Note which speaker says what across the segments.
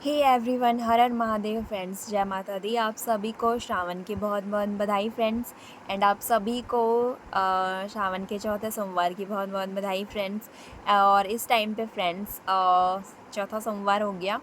Speaker 1: Hey everyone, हर हर Mahadev friends, जय माता दी। आप सभी को श्रावण की बहुत बहुत बधाई फ्रेंड्स। एंड आप सभी को श्रावण के चौथे सोमवार की बहुत बहुत बधाई फ्रेंड्स। और इस टाइम पे फ्रेंड्स चौथा सोमवार हो गया।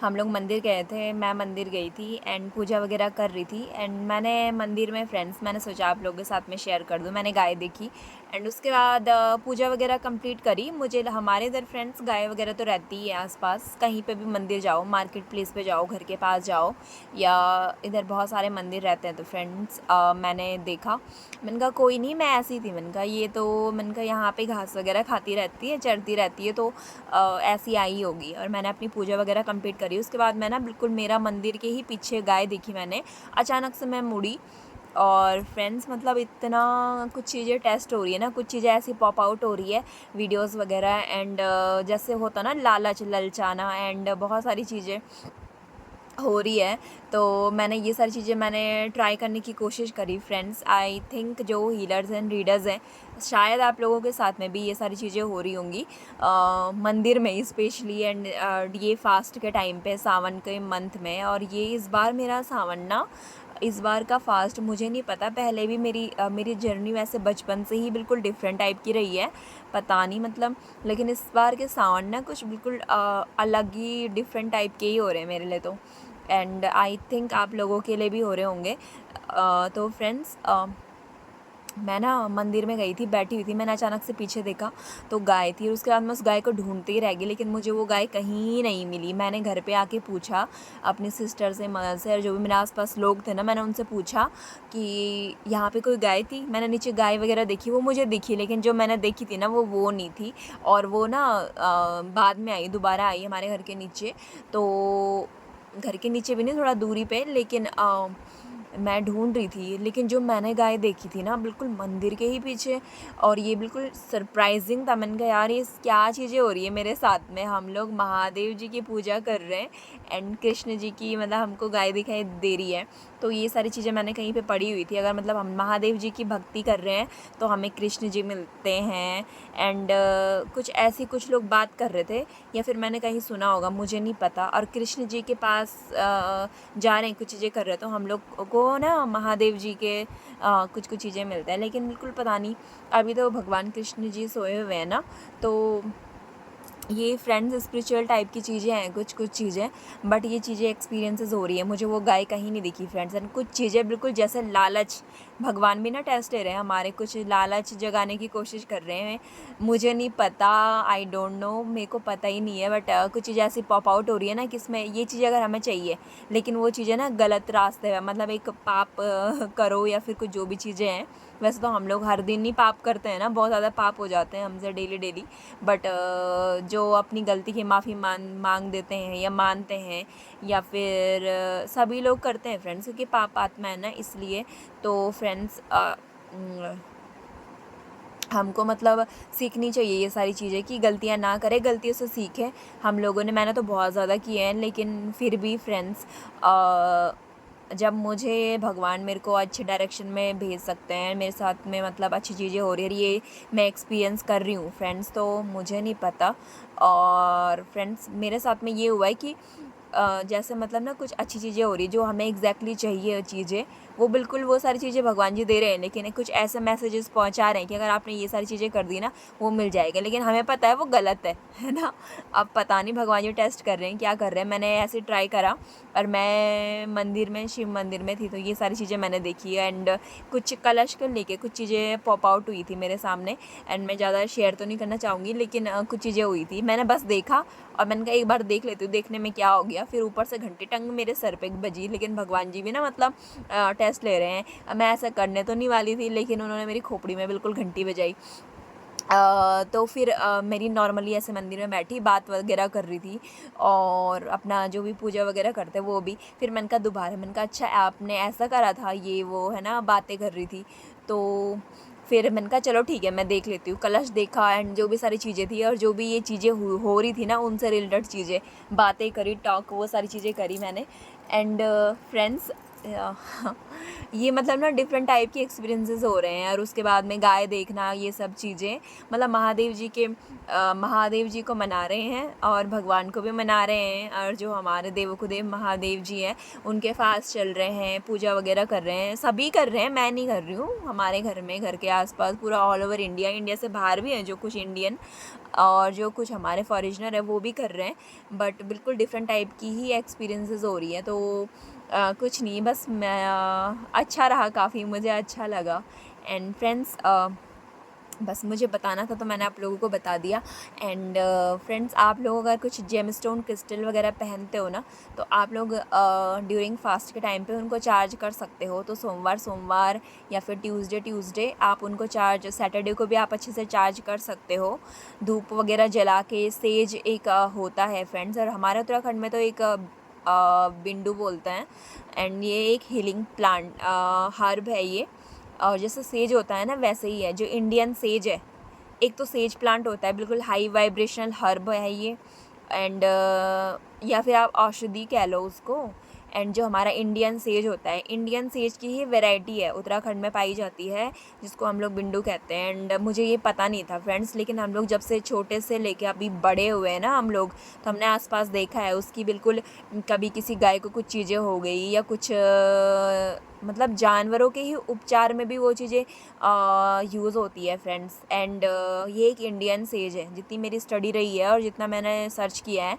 Speaker 1: हम लोग मंदिर गए थे, मैं मंदिर गई थी एंड पूजा वगैरह कर रही थी। एंड मैंने मंदिर में फ्रेंड्स मैंने सोचा आप लोगों के साथ में शेयर कर दूँ। मैंने गाय देखी एंड उसके बाद पूजा वगैरह कंप्लीट करी। मुझे हमारे इधर फ्रेंड्स गाय वगैरह तो रहती है आसपास, कहीं पे भी मंदिर जाओ, मार्केट प्लेस पे जाओ, घर के पास जाओ, या इधर बहुत सारे मंदिर रहते हैं। तो फ्रेंड्स मैंने देखा, मैंने कहा कोई नहीं, मैं ऐसी थी, मैंने कहा ये तो, मैंने कहा यहाँ पे घास वगैरह खाती रहती है, चरती रहती है, तो ऐसी आई होगी। और मैंने अपनी पूजा वगैरह कंप्लीट करी। उसके बाद मैं ना बिल्कुल मेरा मंदिर के ही पीछे गाय देखी मैंने। अचानक से मैं मुड़ी और फ्रेंड्स मतलब इतना कुछ चीज़ें टेस्ट हो रही है ना, कुछ चीज़ें ऐसी पॉप आउट हो रही है वीडियोस वगैरह। एंड जैसे होता ना लालच ललचाना, एंड बहुत सारी चीज़ें हो रही है। तो मैंने ये सारी चीज़ें मैंने ट्राई करने की कोशिश करी फ्रेंड्स। आई थिंक जो हीलर्स एंड रीडर्स हैं, शायद आप लोगों के साथ में भी ये सारी चीज़ें हो रही होंगी मंदिर में स्पेशली। एंड ये फास्ट के टाइम पे सावन के मंथ में, और ये इस बार मेरा सावन ना, इस बार का फास्ट मुझे नहीं पता, पहले भी मेरी जर्नी वैसे बचपन से ही बिल्कुल डिफरेंट टाइप की रही है, पता नहीं मतलब। लेकिन इस बार के सावन ना कुछ बिल्कुल अलग ही डिफरेंट टाइप के ही हो रहे हैं मेरे लिए तो। एंड आई थिंक आप लोगों के लिए भी हो रहे होंगे। तो फ्रेंड्स मैं ना मंदिर में गई थी, बैठी हुई थी, मैंने अचानक से पीछे देखा तो गाय थी। और उसके बाद मैं उस गाय को ढूंढती ही रह गई, लेकिन मुझे वो गाय कहीं नहीं मिली। मैंने घर पे आके पूछा अपनी सिस्टर से, मदर से, और जो भी मेरे आसपास लोग थे ना, मैंने उनसे पूछा कि यहाँ पे कोई गाय थी। मैंने नीचे गाय वगैरह देखी, वो मुझे दिखी, लेकिन जो मैंने देखी थी ना वो नहीं थी। और वो ना बाद में आई, दोबारा आई हमारे घर के नीचे। तो घर के नीचे भी नहीं, थोड़ा दूरी पे, लेकिन मैं ढूंढ रही थी, लेकिन जो मैंने गाय देखी थी ना बिल्कुल मंदिर के ही पीछे। और ये बिल्कुल सरप्राइजिंग था। मैंने कहा यार ये क्या चीज़ें हो रही है मेरे साथ में। हम लोग महादेव जी की पूजा कर रहे हैं एंड कृष्ण जी की मतलब हमको गाय दिखाई दे रही है। तो ये सारी चीज़ें मैंने कहीं पे पढ़ी हुई थी, अगर मतलब हम महादेव जी की भक्ति कर रहे हैं तो हमें कृष्ण जी मिलते हैं। एंड कुछ ऐसी कुछ लोग बात कर रहे थे, या फिर मैंने कहीं सुना होगा, मुझे नहीं पता। और कृष्ण जी के पास जा रहे हैं, कुछ चीज़ें कर रहे हैं, तो हम लोग को ना महादेव जी के कुछ कुछ चीज़ें मिलते हैं। लेकिन बिल्कुल पता नहीं, अभी तो भगवान कृष्ण जी सोए हुए हैं ना। तो ये फ्रेंड्स स्पिरिचुअल टाइप की चीज़ें हैं, कुछ कुछ चीज़ें, बट ये चीज़ें एक्सपीरियंसेस हो रही है। मुझे वो गाय कहीं नहीं दिखी फ्रेंड्स। एंड कुछ चीज़ें बिल्कुल जैसे लालच, भगवान भी ना टेस्ट ले रहे हैं हमारे, कुछ लालच जगाने की कोशिश कर रहे हैं। मुझे नहीं पता, आई डोंट नो, मेरे को पता ही नहीं है, बट कुछ चीज़ें ऐसी पॉप आउट हो रही है ना कि इसमें ये चीज़ें अगर हमें चाहिए, लेकिन वो चीज़ें ना गलत रास्ते में, मतलब एक पाप करो या फिर कुछ जो भी चीज़ें हैं। वैसे तो हम लोग हर दिन ही पाप करते हैं ना, बहुत ज़्यादा पाप हो जाते हैं हमसे डेली डेली। बट जो अपनी गलती की माफ़ी मांग देते हैं या मानते हैं, या फिर सभी लोग करते हैं फ्रेंड्स, क्योंकि पाप आत्मा है ना, इसलिए। तो फ्रेंड्स हमको मतलब सीखनी चाहिए ये सारी चीज़ें कि गलतियाँ ना करें, गलतियों से सीखें। हम लोगों ने, मैंने तो बहुत ज़्यादा किए हैं, लेकिन फिर भी फ्रेंड्स जब मुझे भगवान मेरे को अच्छे डायरेक्शन में भेज सकते हैं, मेरे साथ में मतलब अच्छी चीज़ें हो रही है, ये मैं एक्सपीरियंस कर रही हूँ फ्रेंड्स, तो मुझे नहीं पता। और फ्रेंड्स मेरे साथ में ये हुआ है कि जैसे मतलब ना कुछ अच्छी चीज़ें हो रही है जो हमें एग्जैक्टली चाहिए चीज़ें, वो बिल्कुल वो सारी चीज़ें भगवान जी दे रहे हैं, लेकिन कुछ ऐसे मैसेजेस पहुंचा रहे हैं कि अगर आपने ये सारी चीज़ें कर दी ना, वो मिल जाएगा। लेकिन हमें पता है वो गलत है ना। अब पता नहीं भगवान जी टेस्ट कर रहे हैं, क्या कर रहे हैं। मैंने ऐसे ट्राई करा, और मैं मंदिर में, शिव मंदिर में थी, तो ये सारी चीज़ें मैंने देखी। एंड कुछ कलश को लेके कुछ चीज़ें पॉप आउट हुई थी मेरे सामने। एंड मैं ज़्यादा शेयर तो नहीं करना चाहूँगी, लेकिन कुछ चीज़ें हुई थी, मैंने बस देखा और मैंने कहा एक बार देख लेती हूँ, देखने में क्या हो गया। फिर ऊपर से घंटी टंग मेरे सर पे बजी, लेकिन भगवान जी भी ना मतलब टेस्ट ले रहे हैं। मैं ऐसा करने तो नहीं वाली थी, लेकिन उन्होंने मेरी खोपड़ी में बिल्कुल घंटी बजाई। तो फिर मेरी नॉर्मली ऐसे मंदिर में बैठी बात वगैरह कर रही थी, और अपना जो भी पूजा वगैरह करते वो भी। फिर मैंने कहा दोबारा, मैंने कहा अच्छा आपने ऐसा करा था, ये वो है ना, बातें कर रही थी। तो फिर मैंने कहा चलो ठीक है, मैं देख लेती हूँ। कलश देखा एंड जो भी सारी चीज़ें थी, और जो भी ये चीज़ें हो रही थी ना, उनसे रिलेटेड चीज़ें, बातें करी, टॉक, वो सारी चीज़ें करी मैंने। एंड फ्रेंड्स ये मतलब ना डिफरेंट टाइप के एक्सपीरियंसेस हो रहे हैं। और उसके बाद में गाय देखना, ये सब चीज़ें, मतलब महादेव जी को मना रहे हैं और भगवान को भी मना रहे हैं। और जो हमारे देवकुदेव महादेव जी हैं उनके फास्ट चल रहे हैं, पूजा वगैरह कर रहे हैं, सभी कर रहे हैं, मैं नहीं कर रही हूँ। हमारे घर में, घर के आसपास पूरा ऑल ओवर इंडिया, इंडिया से बाहर भी हैं जो कुछ इंडियन और जो कुछ हमारे फॉरेनर है वो भी कर रहे हैं। बट बिल्कुल डिफरेंट टाइप की ही एक्सपीरियंसेस हो रही है। तो कुछ नहीं, बस मैं अच्छा रहा, काफ़ी मुझे अच्छा लगा। एंड फ्रेंड्स, बस मुझे बताना था तो मैंने आप लोगों को बता दिया। एंड फ्रेंड्स, आप लोग अगर कुछ जेमस्टोन क्रिस्टल वगैरह पहनते हो ना, तो आप लोग ड्यूरिंग फास्ट के टाइम पे उनको चार्ज कर सकते हो। तो सोमवार या फिर ट्यूसडे आप उनको चार्ज, सैटरडे को भी आप अच्छे से चार्ज कर सकते हो, धूप वगैरह जला के। सेज एक होता है फ्रेंड्स, और हमारे उत्तराखंड में तो एक बिंडू बोलते हैं। एंड ये एक हीलिंग प्लांट हर्ब है ये। और जैसे सेज होता है ना, वैसे ही है जो इंडियन सेज है। एक तो सेज प्लांट होता है, बिल्कुल हाई वाइब्रेशनल हर्ब है ये। एंड या फिर आप औषधि कह लो उसको। एंड जो हमारा इंडियन सेज होता है, इंडियन सेज की ही वैरायटी है, उत्तराखंड में पाई जाती है, जिसको हम लोग बिंडू कहते हैं। एंड मुझे ये पता नहीं था फ्रेंड्स, लेकिन हम लोग जब से छोटे से लेके अभी बड़े हुए हैं ना हम लोग, तो हमने आसपास देखा है उसकी बिल्कुल, कभी किसी गाय को कुछ चीज़ें हो गई या कुछ मतलब जानवरों के ही उपचार में भी वो चीज़ें यूज़ होती है फ्रेंड्स। एंड ये एक इंडियन सेज है, जितनी मेरी स्टडी रही है और जितना मैंने सर्च किया है,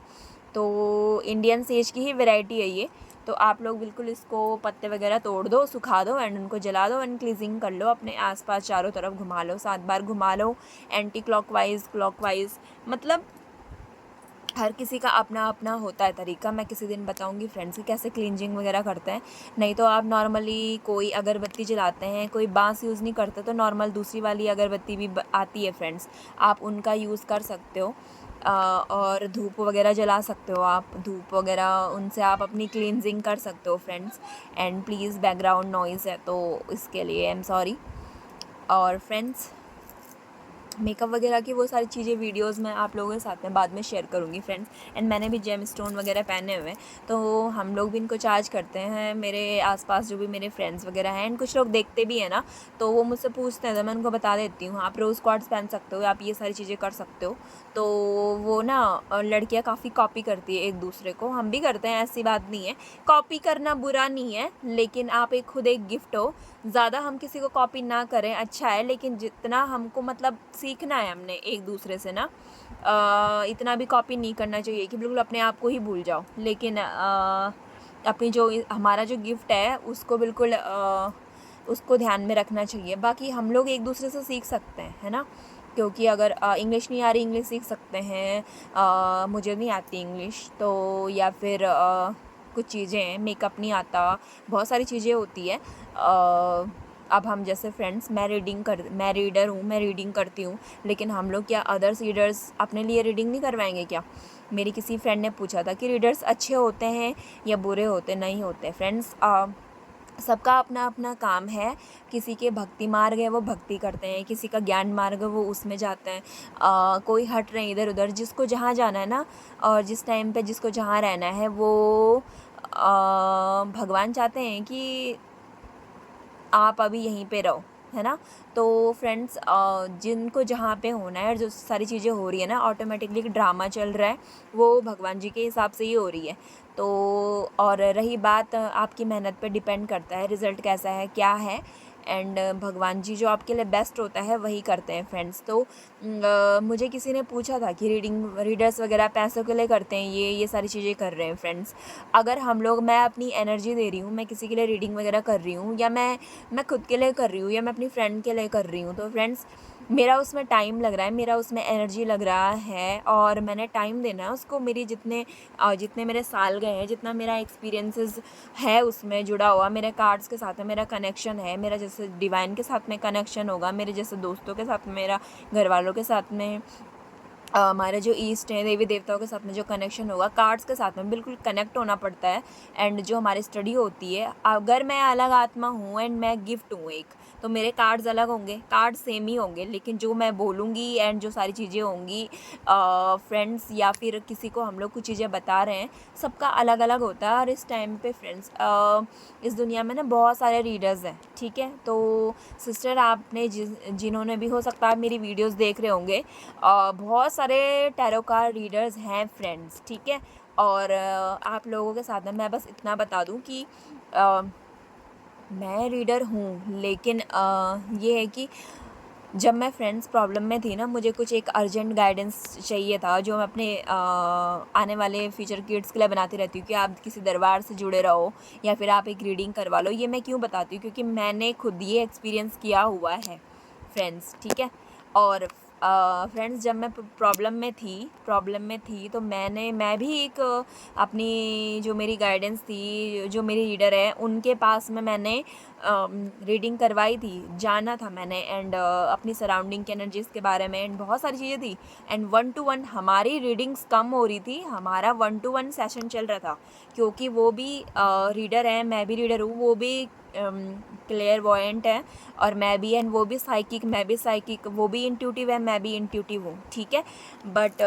Speaker 1: तो इंडियन सेज की ही वैरायटी है ये। तो आप लोग बिल्कुल इसको पत्ते वगैरह तोड़ दो, सुखा दो एंड उनको जला दो एंड क्लीजिंग कर लो, अपने आसपास चारों तरफ घुमा लो, 7 बार घुमा लो, एंटी क्लॉकवाइज क्लॉकवाइज। मतलब हर किसी का अपना अपना होता है तरीका। मैं किसी दिन बताऊंगी फ्रेंड्स कि कैसे क्लींजिंग वगैरह करते हैं। नहीं तो आप नॉर्मली कोई अगरबत्ती जलाते हैं, कोई बांस यूज़ नहीं करते, तो नॉर्मल दूसरी वाली अगरबत्ती भी आती है फ्रेंड्स, आप उनका यूज़ कर सकते हो। और धूप वगैरह जला सकते हो आप, धूप वगैरह उनसे आप अपनी क्लींजिंग कर सकते हो friends. And please background noise है तो इसके लिए आई एम सॉरी। और फ्रेंड्स, मेकअप वगैरह की वो सारी चीज़ें वीडियोस मैं आप लोगों के साथ में बाद में शेयर करूँगी फ्रेंड्स। एंड मैंने भी जेम स्टोन वगैरह पहने हुए हैं, तो हम लोग भी इनको चार्ज करते हैं। मेरे आसपास जो भी मेरे फ्रेंड्स वगैरह हैं, एंड कुछ लोग देखते भी हैं ना, तो वो मुझसे पूछते हैं, तो मैं उनको बता देती हूँ आप रोज़ क्वार्ट्स पहन सकते हो, आप ये सारी चीज़ें कर सकते हो। तो वो ना लड़कियाँ काफ़ी कॉपी करती है एक दूसरे को, हम भी करते हैं, ऐसी बात नहीं है। कॉपी करना बुरा नहीं है, लेकिन आप एक खुद एक गिफ्ट हो, ज़्यादा हम किसी को कॉपी ना करें, अच्छा है। लेकिन जितना हमको मतलब सीखना है हमने एक दूसरे से ना, इतना भी कॉपी नहीं करना चाहिए कि बिल्कुल अपने आप को ही भूल जाओ। लेकिन अपनी जो हमारा जो गिफ्ट है उसको बिल्कुल उसको ध्यान में रखना चाहिए। बाकी हम लोग एक दूसरे से सीख सकते हैं, है ना, क्योंकि अगर इंग्लिश नहीं आ रही, इंग्लिश सीख सकते हैं। मुझे नहीं आती इंग्लिश, तो या फिर कुछ चीज़ें हैं, मेकअप नहीं आता, बहुत सारी चीज़ें होती है। अब हम जैसे फ्रेंड्स, मैं रीडर हूँ, मैं रीडिंग करती हूँ, लेकिन हम लोग क्या अदर्स रीडर्स अपने लिए रीडिंग नहीं करवाएंगे क्या? मेरी किसी फ्रेंड ने पूछा था कि रीडर्स अच्छे होते हैं या बुरे होते नहीं होते। फ्रेंड्स, सबका अपना अपना काम है। किसी के भक्ति मार्ग है वो भक्ति करते हैं, किसी का ज्ञान मार्ग है वो उसमें जाते हैं। कोई हट रहे इधर उधर, जिसको जहाँ जाना है ना, और जिस टाइम पे जिसको जहाँ रहना है, वो भगवान चाहते हैं कि आप अभी यहीं पे रहो, है ना। तो फ्रेंड्स, जिनको जहाँ पे होना है और जो सारी चीज़ें हो रही है ना, ऑटोमेटिकली ड्रामा चल रहा है, वो भगवान जी के हिसाब से ही हो रही है। तो और रही बात, आपकी मेहनत पे डिपेंड करता है रिज़ल्ट कैसा है, क्या है। एंड भगवान जी जो आपके लिए बेस्ट होता है वही करते हैं फ्रेंड्स। तो मुझे किसी ने पूछा था कि रीडर्स वगैरह पैसों के लिए करते हैं, ये सारी चीज़ें कर रहे हैं फ्रेंड्स। अगर हम लोग, मैं अपनी एनर्जी दे रही हूँ, मैं किसी के लिए रीडिंग वगैरह कर रही हूँ, या मैं खुद के लिए कर रही हूँ, या मैं अपनी फ्रेंड के लिए कर रही हूँ, तो फ्रेंड्स मेरा उसमें टाइम लग रहा है, मेरा उसमें एनर्जी लग रहा है, और मैंने टाइम देना है उसको। मेरी जितने मेरे साल गए हैं, जितना मेरा एक्सपीरियंसेस है उसमें जुड़ा हुआ, मेरे कार्ड्स के साथ में मेरा कनेक्शन है, मेरा जैसे डिवाइन के साथ में कनेक्शन होगा, मेरे जैसे दोस्तों के साथ, मेरा घर वालों के साथ में हमारे जो ईस्ट हैं, देवी देवताओं के साथ में जो कनेक्शन होगा, कार्ड्स के साथ में बिल्कुल कनेक्ट होना पड़ता है। एंड जो हमारी स्टडी होती है, अगर मैं अलग आत्मा हूँ एंड मैं गिफ्ट हूँ एक, तो मेरे कार्ड्स अलग होंगे, कार्ड सेम ही होंगे, लेकिन जो मैं बोलूँगी एंड जो सारी चीज़ें होंगी, फ्रेंड्स या फिर किसी को हम लोग कुछ चीज़ें बता रहे हैं, सबका अलग अलग होता है। और इस टाइम पे फ्रेंड्स, इस दुनिया में ना बहुत सारे रीडर्स हैं, ठीक है। तो सिस्टर, आपने जिन्होंने भी, हो सकता है मेरी वीडियोस देख रहे होंगे, बहुत सारे टैरो कार्ड रीडर्स हैं फ्रेंड्स, ठीक है। और आप लोगों के साथ में मैं बस इतना बता दूं कि अ, मैं रीडर हूँ, लेकिन ये है कि जब मैं फ्रेंड्स प्रॉब्लम में थी ना, मुझे कुछ एक अर्जेंट गाइडेंस चाहिए था, जो मैं अपने आने वाले फ्यूचर किड्स के लिए बनाती रहती हूँ कि आप किसी दरबार से जुड़े रहो या फिर आप एक रीडिंग करवा लो। ये मैं क्यों बताती हूँ, क्योंकि मैंने खुद ये एक्सपीरियंस किया हुआ है फ्रेंड्स, ठीक है। और फ्रेंड्स, जब मैं प्रॉब्लम में थी तो मैं भी एक अपनी जो मेरी गाइडेंस थी, जो मेरी रीडर है, उनके पास में मैंने रीडिंग करवाई थी, जाना था मैंने। एंड अपनी सराउंडिंग के एनर्जीज़ के बारे में एंड बहुत सारी चीज़ें थी। एंड 1 to 1 हमारी रीडिंग्स कम हो रही थी, हमारा 1 to 1 सेशन चल रहा था, क्योंकि वो भी रीडर है, मैं भी रीडर हूँ, वो भी क्लियर वॉयेंट है और मैं भी, एंड वो भी साइकिक, मैं भी साइकिक, वो भी इंट्यूटिव है, मैं भी इंट्यूटिव हूँ, ठीक है। बट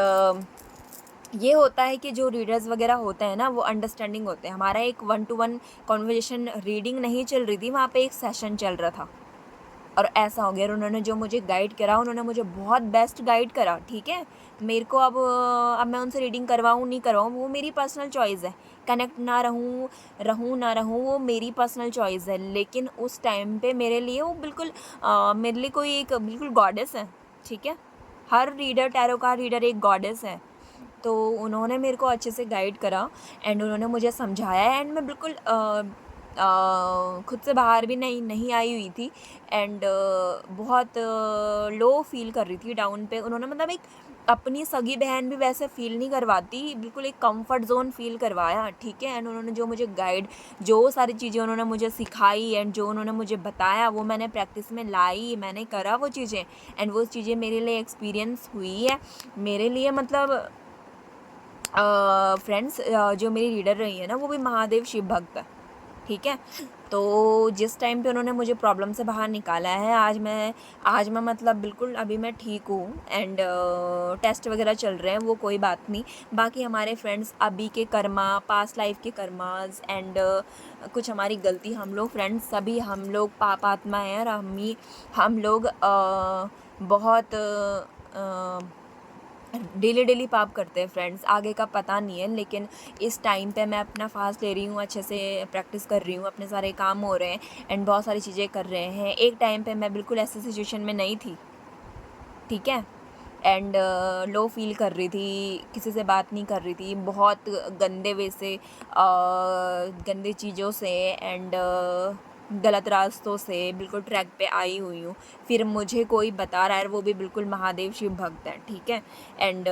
Speaker 1: ये होता है कि जो रीडर्स वगैरह होते हैं ना, वो अंडरस्टैंडिंग होते हैं। हमारा एक 1 to 1 कॉन्वर्जेशन रीडिंग नहीं चल रही थी, वहाँ पे एक सेशन चल रहा था और ऐसा हो गया। और उन्होंने जो मुझे गाइड करा, उन्होंने मुझे बहुत बेस्ट गाइड करा, ठीक है। मेरे को अब मैं उनसे रीडिंग करवाऊँ नहीं करवाऊँ, वो मेरी पर्सनल चॉइस है। कनेक्ट ना रहूँ ना रहूँ, वो मेरी पर्सनल चॉइस है। लेकिन उस टाइम पे मेरे लिए वो बिल्कुल मेरे लिए कोई एक बिल्कुल गॉडेस है, ठीक है। हर रीडर, टैरो का रीडर एक गॉडेस है। तो उन्होंने मेरे को अच्छे से गाइड करा एंड उन्होंने मुझे समझाया। एंड मैं बिल्कुल खुद से बाहर भी नहीं आई हुई थी। एंड बहुत लो फील कर रही थी, डाउन पे। उन्होंने मतलब एक अपनी सगी बहन भी वैसे फील नहीं करवाती, बिल्कुल एक कंफर्ट जोन फील करवाया, ठीक है। एंड उन्होंने जो मुझे गाइड, जो सारी चीज़ें उन्होंने मुझे सिखाई एंड जो उन्होंने मुझे बताया, वो मैंने प्रैक्टिस में लाई, मैंने करा वो चीज़ें। एंड वो चीज़ें मेरे लिए एक्सपीरियंस हुई है, मेरे लिए मतलब फ्रेंड्स, जो मेरी रीडर रही है ना, वो भी महादेव शिव भक्त है, ठीक है। तो जिस टाइम पे उन्होंने मुझे प्रॉब्लम से बाहर निकाला है, आज मैं मतलब बिल्कुल अभी मैं ठीक हूँ। एंड टेस्ट वगैरह चल रहे हैं, वो कोई बात नहीं। बाकी हमारे फ्रेंड्स अभी के कर्मा, पास्ट लाइफ के कर्मास एंड कुछ हमारी गलती, हम लोग फ्रेंड्स सभी हम लोग पाप आत्मा हैं। और हम लोग बहुत डेली पाप करते हैं फ्रेंड्स, आगे का पता नहीं है। लेकिन इस टाइम पे मैं अपना फास्ट ले रही हूँ, अच्छे से प्रैक्टिस कर रही हूँ, अपने सारे काम हो रहे हैं एंड बहुत सारी चीज़ें कर रहे हैं। एक टाइम पे मैं बिल्कुल ऐसी सिचुएशन में नहीं थी, ठीक है। एंड लो फील कर रही थी, किसी से बात नहीं कर रही थी, बहुत गंदे वे से, गंदी चीज़ों से एंड गलत रास्तों से बिल्कुल ट्रैक पे आई हुई हूँ। फिर मुझे कोई बता रहा है, वो भी बिल्कुल महादेव शिव भक्त है, ठीक है। एंड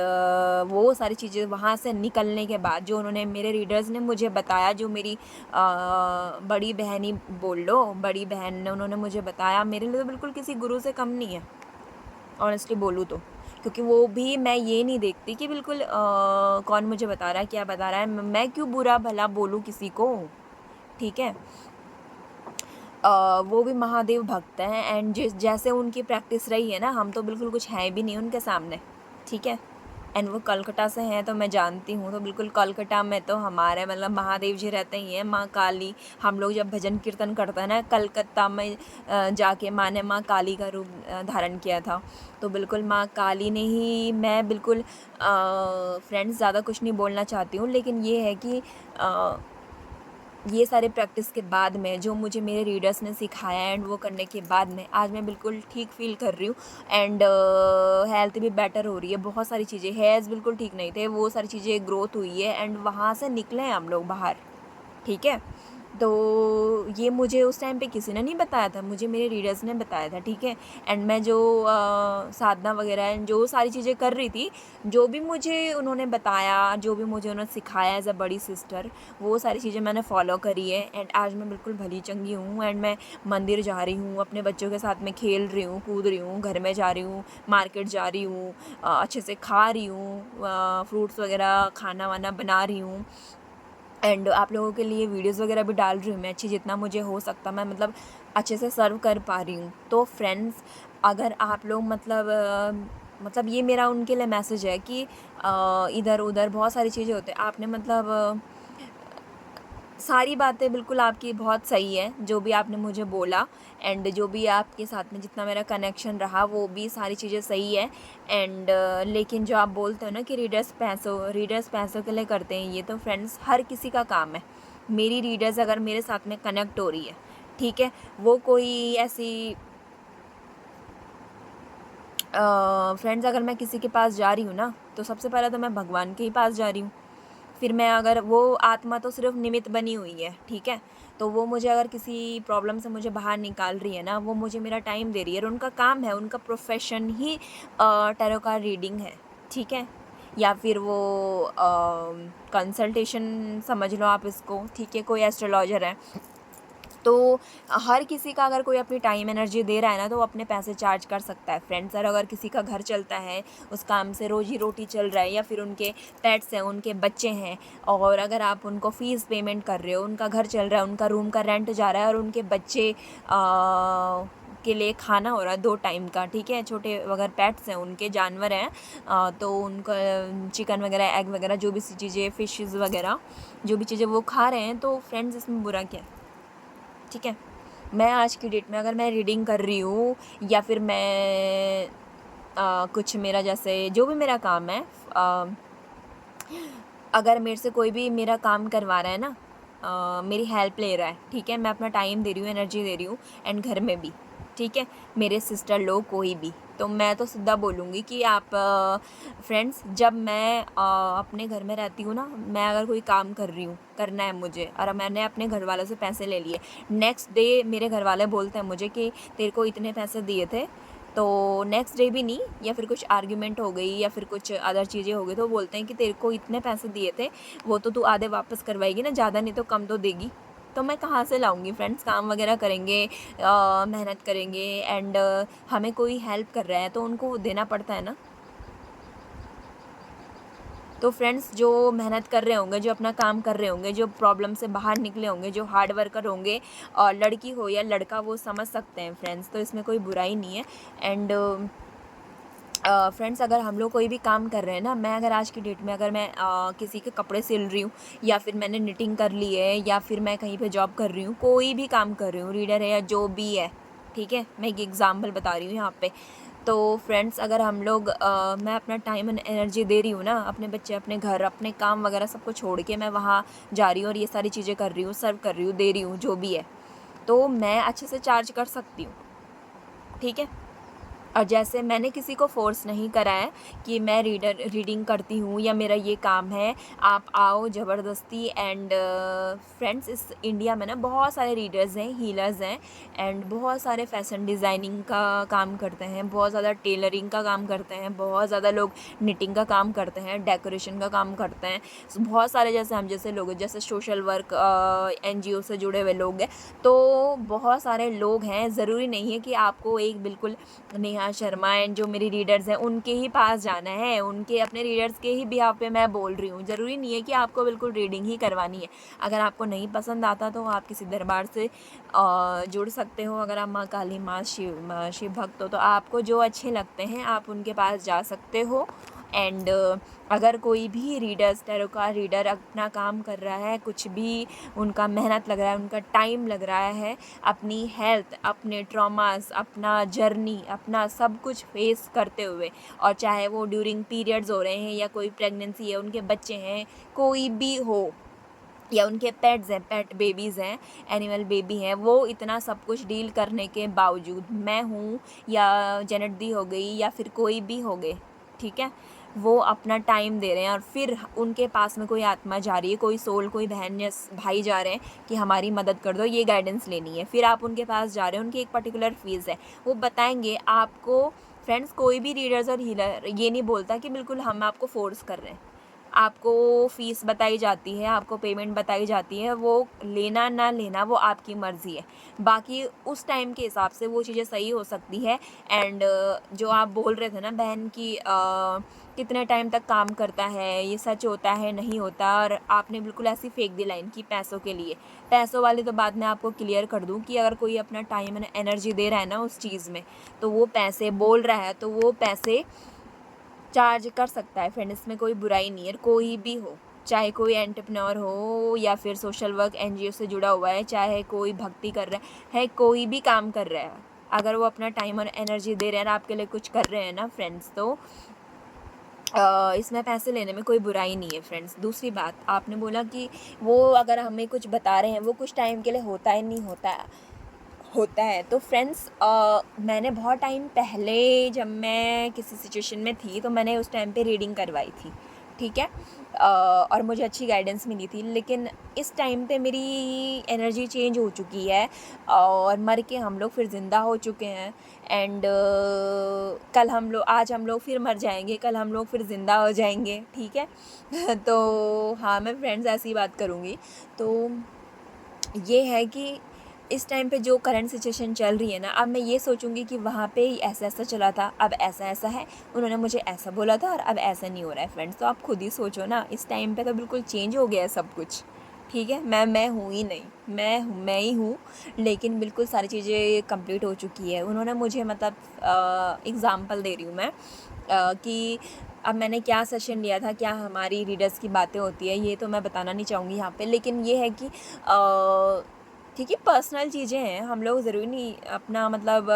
Speaker 1: वो सारी चीज़ें वहाँ से निकलने के बाद, जो उन्होंने, मेरे रीडर्स ने मुझे बताया, जो मेरी बड़ी बहन ही बोल लो, बड़ी बहन ने, उन्होंने मुझे बताया, मेरे लिए तो बिल्कुल किसी गुरु से कम नहीं है, ऑनेस्टली बोलूँ तो। क्योंकि वो भी, मैं ये नहीं देखती कि बिल्कुल कौन मुझे बता रहा है, क्या बता रहा है, मैं क्यों बुरा भला बोलूँ किसी को, ठीक है। वो भी महादेव भक्त हैं एंड जैसे उनकी प्रैक्टिस रही है ना, हम तो बिल्कुल कुछ है भी नहीं उनके सामने, ठीक है। एंड वो कलकत्ता से हैं, तो मैं जानती हूँ। तो बिल्कुल कलकत्ता में तो हमारे मतलब महादेव जी रहते ही हैं, माँ काली। हम लोग जब भजन कीर्तन करते हैं ना, कलकत्ता में जाके माँ ने माँ काली का रूप धारण किया था। तो बिल्कुल माँ काली ने ही, मैं बिल्कुल फ्रेंड्स ज़्यादा कुछ नहीं बोलना चाहती हूँ, लेकिन ये है कि ये सारे प्रैक्टिस के बाद में, जो मुझे मेरे रीडर्स ने सिखाया एंड वो करने के बाद में, आज मैं बिल्कुल ठीक फील कर रही हूँ। एंड हेल्थ भी बेटर हो रही है, बहुत सारी चीज़ें, हेयर्स बिल्कुल ठीक नहीं थे, वो सारी चीज़ें ग्रोथ हुई है एंड वहाँ से निकले हैं हम लोग बाहर, ठीक है। तो ये मुझे उस टाइम पे किसी ने नहीं बताया था, मुझे मेरे रीडर्स ने बताया था, ठीक है। एंड मैं जो साधना वगैरह एंड जो सारी चीज़ें कर रही थी, जो भी मुझे उन्होंने बताया, जो भी मुझे उन्होंने सिखाया एज़ अ बड़ी सिस्टर, वो सारी चीज़ें मैंने फॉलो करी है। एंड आज मैं बिल्कुल भली चंगी हूँ एंड मैं मंदिर जा रही हूँ, अपने बच्चों के साथ में खेल रही हूँ, कूद रही हूँ, घर में जा रही हूँ, मार्केट जा रही हूँ, अच्छे से खा रही हूँ, फ्रूट्स वगैरह खाना वाना बना रही हूँ। एंड आप लोगों के लिए वीडियोज़ वगैरह भी डाल रही हूँ मैं, अच्छी जितना मुझे हो सकता मैं मतलब अच्छे से सर्व कर पा रही हूँ। तो फ्रेंड्स, अगर आप लोग मतलब ये मेरा उनके लिए मैसेज है कि इधर-उधर बहुत सारी चीज़ें होती हैं। आपने मतलब सारी बातें बिल्कुल आपकी बहुत सही है, जो भी आपने मुझे बोला एंड जो भी आपके साथ में जितना मेरा कनेक्शन रहा, वो भी सारी चीज़ें सही है। एंड लेकिन जो आप बोलते हो ना कि रीडर्स पैसों के लिए करते हैं ये, तो फ्रेंड्स हर किसी का काम है। मेरी रीडर्स अगर मेरे साथ में कनेक्ट हो रही है, ठीक है, वो कोई ऐसी फ्रेंड्स, अगर मैं किसी के पास जा रही हूँ ना, तो सबसे पहले तो मैं भगवान के ही पास जा रही हूँ। फिर मैं अगर वो आत्मा तो सिर्फ निमित्त बनी हुई है, ठीक है? तो वो मुझे अगर किसी प्रॉब्लम से मुझे बाहर निकाल रही है ना, वो मुझे मेरा टाइम दे रही है और उनका काम है, उनका प्रोफ़ेशन ही टैरो कार्ड रीडिंग है, ठीक है? या फिर वो कंसल्टेशन समझ लो आप इसको, ठीक है? कोई एस्ट्रोलॉजर है। तो हर किसी का अगर कोई अपनी टाइम एनर्जी दे रहा है ना, तो वो अपने पैसे चार्ज कर सकता है फ्रेंड्स। और अगर किसी का घर चलता है, उस काम से रोजी रोटी चल रहा है, या फिर उनके पेट्स हैं, उनके बच्चे हैं, और अगर आप उनको फ़ीस पेमेंट कर रहे हो, उनका घर चल रहा है, उनका रूम का रेंट जा रहा है, और उनके बच्चे के लिए खाना हो रहा है 2 टाइम का, ठीक है? छोटे अगर पेट्स हैं, उनके जानवर हैं, तो उनका चिकन वगैरह, एग वगैरह, जो भी चीज़ें, फिशेज़ वगैरह, जो भी चीज़ें वो खा रहे हैं, तो फ्रेंड्स इसमें बुरा क्या है? ठीक है? मैं आज की डेट में अगर मैं रीडिंग कर रही हूँ, या फिर मैं कुछ मेरा जैसे जो भी मेरा काम है, अ, अगर मेरे से कोई भी मेरा काम करवा रहा है ना, मेरी हेल्प ले रहा है, ठीक है? मैं अपना टाइम दे रही हूँ, एनर्जी दे रही हूँ, एंड घर में भी, ठीक है? मेरे सिस्टर लोग कोई भी, तो मैं तो सीधा बोलूँगी कि आप फ्रेंड्स, जब मैं अपने घर में रहती हूँ ना, मैं अगर कोई काम कर रही हूँ, करना है मुझे, और मैंने अपने घर वालों से पैसे ले लिए, नेक्स्ट डे मेरे घर वाले बोलते हैं मुझे कि तेरे को इतने पैसे दिए थे, तो नेक्स्ट डे भी नहीं, या फिर कुछ आर्ग्यूमेंट हो गई, या फिर कुछ अदर चीज़ें हो गई, तो बोलते हैं कि तेरे को इतने पैसे दिए थे, वो तो तू आधे वापस करवाएगी ना, ज़्यादा नहीं तो कम तो देगी। तो मैं कहाँ से लाऊँगी फ्रेंड्स? काम वगैरह करेंगे, मेहनत करेंगे, एंड हमें कोई हेल्प कर रहा है तो उनको देना पड़ता है ना। तो फ्रेंड्स, जो मेहनत कर रहे होंगे, जो अपना काम कर रहे होंगे, जो प्रॉब्लम से बाहर निकले होंगे, जो हार्ड वर्कर होंगे, और लड़की हो या लड़का, वो समझ सकते हैं फ्रेंड्स, तो इसमें कोई बुराई नहीं है। एंड फ्रेंड्स, अगर हम लोग कोई भी काम कर रहे हैं ना, मैं अगर आज की डेट में अगर मैं किसी के कपड़े सिल रही हूँ, या फिर मैंने निटिंग कर ली है, या फिर मैं कहीं पे जॉब कर रही हूँ, कोई भी काम कर रही हूँ, रीडर है या जो भी है, ठीक है? मैं एक एग्ज़ाम्पल बता रही हूँ यहाँ पे। तो फ्रेंड्स, अगर हम लोग मैं अपना टाइम एंड एनर्जी दे रही हूँ ना, अपने बच्चे, अपने घर, अपने काम वगैरह सबको छोड़ के मैं वहाँ जा रही हूँ, और ये सारी चीज़ें कर रही हूँ, सर्व कर रही हूँ, दे रही हूँ, जो भी है, तो मैं अच्छे से चार्ज कर सकती हूँ, ठीक है? और जैसे मैंने किसी को फ़ोर्स नहीं करा है कि मैं रीडिंग करती हूँ या मेरा ये काम है, आप आओ ज़बरदस्ती। एंड फ्रेंड्स, इस इंडिया में ना बहुत सारे रीडर्स हैं, हीलर्स हैं, एंड बहुत सारे फ़ैशन डिज़ाइनिंग का काम करते हैं, बहुत ज़्यादा टेलरिंग का काम करते हैं, बहुत ज़्यादा लोग निटिंग का काम करते हैं, डेकोरेशन का काम करते हैं। बहुत सारे जैसे हम जैसे लोग हैं, जैसे सोशल वर्क, NGO से जुड़े हुए लोग हैं, तो बहुत सारे लोग हैं। ज़रूरी नहीं है कि आपको एक बिल्कुल नेहा शर्मा एंड जो मेरी रीडर्स हैं उनके ही पास जाना है, उनके अपने रीडर्स के ही बिहाफ़ पे मैं बोल रही हूँ। ज़रूरी नहीं है कि आपको बिल्कुल रीडिंग ही करवानी है। अगर आपको नहीं पसंद आता तो आप किसी दरबार से जुड़ सकते हो। अगर आप माँ काली, माँ शिव भक्त हो, तो आपको जो अच्छे लगते हैं आप उनके पास जा सकते हो। एंड अगर कोई भी रीडर्स, टैरो का रीडर अपना काम कर रहा है, कुछ भी उनका मेहनत लग रहा है, उनका टाइम लग रहा है, अपनी हेल्थ, अपने ट्रॉमास, अपना जर्नी, अपना सब कुछ फेस करते हुए, और चाहे वो ड्यूरिंग पीरियड्स हो रहे हैं, या कोई प्रेगनेंसी है, उनके बच्चे हैं, कोई भी हो, या उनके पेट्स हैं, पेट बेबीज़ हैं, एनिमल बेबी हैं, वो इतना सब कुछ डील करने के बावजूद, मैं हूँ या जेनेट दी हो गई, या फिर कोई भी हो गए, ठीक है? वो अपना टाइम दे रहे हैं और फिर उनके पास में कोई आत्मा जा रही है, कोई सोल, कोई बहन या भाई जा रहे हैं कि हमारी मदद कर दो, ये गाइडेंस लेनी है। फिर आप उनके पास जा रहे हैं, उनकी एक पर्टिकुलर फ़ीस है, वो बताएंगे आपको। फ्रेंड्स, कोई भी रीडर्स और हीलर ये नहीं बोलता कि बिल्कुल हम आपको फोर्स कर रहे हैं। आपको फ़ीस बताई जाती है, आपको पेमेंट बताई जाती है, वो लेना ना लेना वो आपकी मर्ज़ी है। बाकी उस टाइम के हिसाब से वो चीज़ें सही हो सकती है। एंड जो आप बोल रहे थे ना बहन कि कितने टाइम तक काम करता है, ये सच होता है नहीं होता, और आपने बिल्कुल ऐसी फेंक दी लाइन कि पैसों के लिए। पैसों वाली तो बात मैं आपको क्लियर कर दूँ कि अगर कोई अपना टाइम एंड एनर्जी दे रहा है ना उस चीज़ में, तो वो पैसे बोल रहा है, तो वो पैसे चार्ज कर सकता है। फ्रेंड, इसमें कोई बुराई नहीं है, कोई भी हो, चाहे कोई एंटरप्रेन्योर हो या फिर सोशल वर्क एनजीओ से जुड़ा हुआ है, चाहे कोई भक्ति कर रहा है, कोई भी काम कर रहा है, अगर वो अपना टाइम और एनर्जी दे रहे हैं और आपके लिए कुछ कर रहे हैं ना फ्रेंड्स, तो इसमें पैसे लेने में कोई बुराई नहीं है फ्रेंड्स। दूसरी बात, आपने बोला कि वो अगर हमें कुछ बता रहे हैं वो कुछ टाइम के लिए होता है, नहीं होता है। तो फ्रेंड्स, मैंने बहुत टाइम पहले जब मैं किसी सिचुएशन में थी तो मैंने उस टाइम पे रीडिंग करवाई थी, ठीक है, और मुझे अच्छी गाइडेंस मिली थी। लेकिन इस टाइम पे मेरी एनर्जी चेंज हो चुकी है और मर के हम लोग फिर ज़िंदा हो चुके हैं। एंड आज हम लोग फिर मर जाएंगे, कल हम लोग फिर ज़िंदा हो जाएंगे, ठीक है। तो हाँ, मैं फ्रेंड्स ऐसी बात करूँगी। तो ये है कि इस टाइम पे जो करंट सिचुएशन चल रही है ना, अब मैं ये सोचूंगी कि वहाँ पे ऐसा चला था, अब ऐसा है, उन्होंने मुझे ऐसा बोला था और अब ऐसा नहीं हो रहा है। फ्रेंड्स, तो आप खुद ही सोचो ना, इस टाइम पे तो बिल्कुल चेंज हो गया है सब कुछ, ठीक है। मैं हूँ ही नहीं, मैं ही हूँ, लेकिन बिल्कुल सारी चीज़ें कंप्लीट हो चुकी है। उन्होंने मुझे मतलब एग्ज़ाम्पल दे रही हूँ मैं कि अब मैंने क्या सेशन लिया था, क्या हमारी रीडर्स की बातें होती है, ये तो मैं बताना नहीं चाहूँगी यहाँ पे। लेकिन ये है कि ठीक है, पर्सनल चीज़ें हैं, हम लोग ज़रूरी नहीं अपना मतलब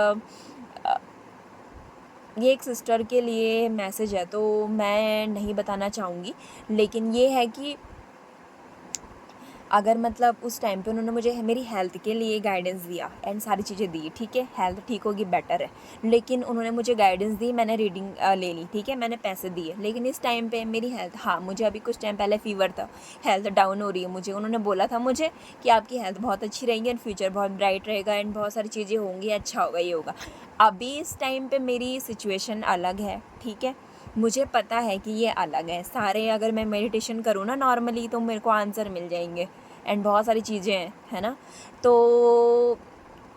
Speaker 1: ये एक सिस्टर के लिए मैसेज है तो मैं नहीं बताना चाहूँगी। लेकिन ये है कि अगर मतलब उस टाइम पे उन्होंने मुझे मेरी हेल्थ के लिए गाइडेंस दिया एंड सारी चीज़ें दी, ठीक है, हेल्थ ठीक होगी बेटर है, लेकिन उन्होंने मुझे गाइडेंस दी, मैंने रीडिंग ले ली, ठीक है, मैंने पैसे दिए, लेकिन इस टाइम पे मेरी हेल्थ, हाँ मुझे अभी कुछ टाइम पहले फ़ीवर था, हेल्थ डाउन हो रही है मुझे, उन्होंने बोला था मुझे कि आपकी हेल्थ बहुत अच्छी रहेगी एंड फ्यूचर बहुत ब्राइट रहेगा एंड बहुत सारी चीज़ें होंगी, अच्छा होगा, ये होगा। अभी इस टाइम पर मेरी सिचुएशन अलग है, ठीक है, मुझे पता है कि ये अलग है। सारे अगर मैं मेडिटेशन करूँ ना नॉर्मली तो मेरे को आंसर मिल जाएंगे एंड बहुत सारी चीज़ें हैं, है ना। तो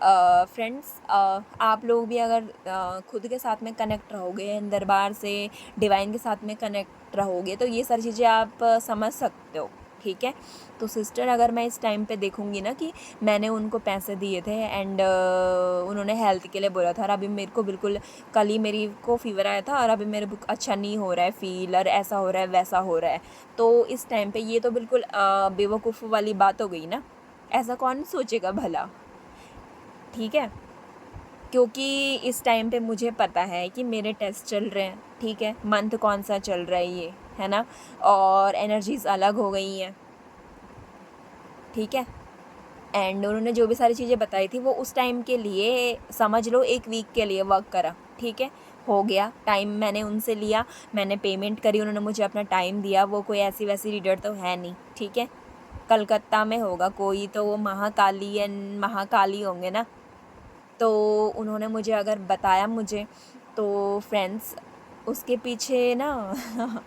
Speaker 1: फ्रेंड्स, आप लोग भी अगर खुद के साथ में कनेक्ट रहोगे, दरबार से डिवाइन के साथ में कनेक्ट रहोगे, तो ये सारी चीज़ें आप समझ सकते हो, ठीक है। तो सिस्टर, अगर मैं इस टाइम पे देखूँगी ना कि मैंने उनको पैसे दिए थे एंड उन्होंने हेल्थ के लिए बोला था, और अभी मेरे को बिल्कुल कल ही मेरी को फ़ीवर आया था और अभी मेरे को अच्छा नहीं हो रहा है फ़ील, और ऐसा हो रहा है वैसा हो रहा है, तो इस टाइम पे ये तो बिल्कुल बेवकूफ़ वाली बात हो गई ना। ऐसा कौन सोचेगा भला, ठीक है। क्योंकि इस टाइम पे मुझे पता है कि मेरे टेस्ट चल रहे हैं, ठीक है, मंथ कौन सा चल रहा है ये, है ना, और एनर्जीज़ अलग हो गई हैं, ठीक है। एंड उन्होंने जो भी सारी चीज़ें बताई थी वो उस टाइम के लिए, समझ लो 1 वीक के लिए वर्क करा, ठीक है, हो गया। टाइम मैंने उनसे लिया, मैंने पेमेंट करी, उन्होंने मुझे अपना टाइम दिया, वो कोई ऐसी वैसी रीडर तो है नहीं, ठीक है। कलकत्ता में होगा कोई, तो वो महाकाली होंगे ना। तो उन्होंने मुझे अगर बताया मुझे, तो फ्रेंड्स उसके पीछे ना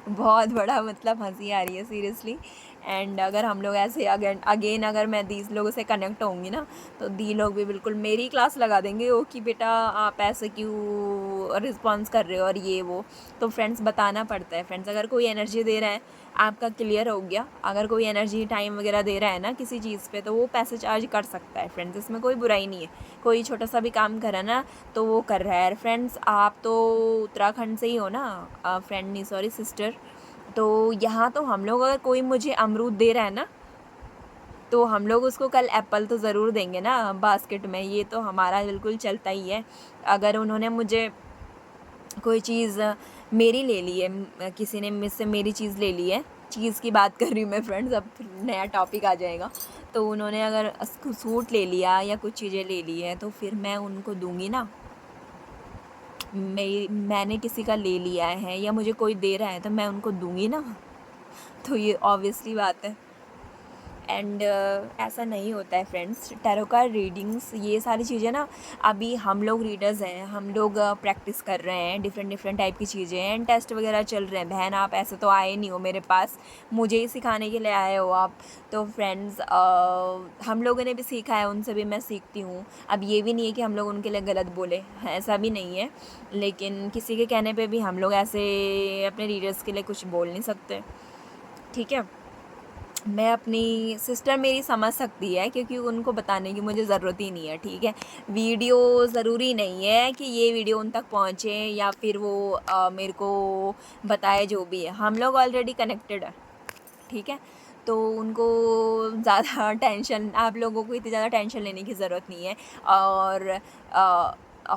Speaker 1: बहुत बड़ा मतलब हंसी आ रही है सीरियसली। एंड अगर हम लोग ऐसे अगेन अगर मैं दीज लोगों से कनेक्ट होंगी ना, तो दी लोग भी बिल्कुल मेरी क्लास लगा देंगे, ओ कि बेटा आप ऐसे क्यों रिस्पॉन्स कर रहे हो और ये वो। तो फ्रेंड्स, बताना पड़ता है फ्रेंड्स, अगर कोई एनर्जी दे रहा है, आपका क्लियर हो गया, अगर कोई एनर्जी टाइम वगैरह दे रहा है ना किसी चीज़ पे, तो वो पैसे चार्ज कर सकता है फ्रेंड्स, इसमें कोई बुराई नहीं है। कोई छोटा सा भी काम करा ना तो वो कर रहा है। फ्रेंड्स, आप तो उत्तराखंड से ही हो ना, फ्रेंड नहीं सॉरी सिस्टर, तो यहाँ तो हम लोग, अगर कोई मुझे अमरूद दे रहा है ना, तो हम लोग उसको कल एप्पल तो ज़रूर देंगे ना बास्केट में, ये तो हमारा बिल्कुल चलता ही है। अगर उन्होंने मुझे कोई चीज़ मेरी ले ली है, किसी ने मुझसे मेरी चीज़ ले ली है, चीज़ की बात कर रही हूँ मैं फ्रेंड्स, अब नया टॉपिक आ जाएगा। तो उन्होंने अगर सूट ले लिया या कुछ चीज़ें ले ली है, तो फिर मैं उनको दूंगी ना, मैंने किसी का ले लिया है या मुझे कोई दे रहा है तो मैं उनको दूँगी ना। तो ये ऑब्वियसली बात है। एंड ऐसा नहीं होता है फ्रेंड्स। टैरो कार्ड रीडिंग्स ये सारी चीज़ें ना, अभी हम लोग रीडर्स हैं, हम लोग प्रैक्टिस कर रहे हैं, डिफरेंट डिफरेंट टाइप की चीज़ें हैं, टेस्ट वगैरह चल रहे हैं। बहन आप ऐसे तो आए नहीं हो मेरे पास, मुझे ही सिखाने के लिए आए हो आप। तो फ्रेंड्स हम लोगों ने भी सीखा है, उनसे भी मैं सीखती हूँ। अब ये भी नहीं है कि हम लोग उनके लिए गलत बोले, ऐसा भी नहीं है, लेकिन किसी के कहने पे भी हम लोग ऐसे अपने रीडर्स के लिए कुछ बोल नहीं सकते, ठीक है। मैं अपनी सिस्टर मेरी समझ सकती है क्योंकि उनको बताने की मुझे ज़रूरत ही नहीं है, ठीक है। वीडियो ज़रूरी नहीं है कि ये वीडियो उन तक पहुँचे या फिर वो मेरे को बताए, जो भी है हम लोग ऑलरेडी कनेक्टेड है, ठीक है। तो उनको ज़्यादा टेंशन, आप लोगों को इतनी ज़्यादा टेंशन लेने की ज़रूरत नहीं है। और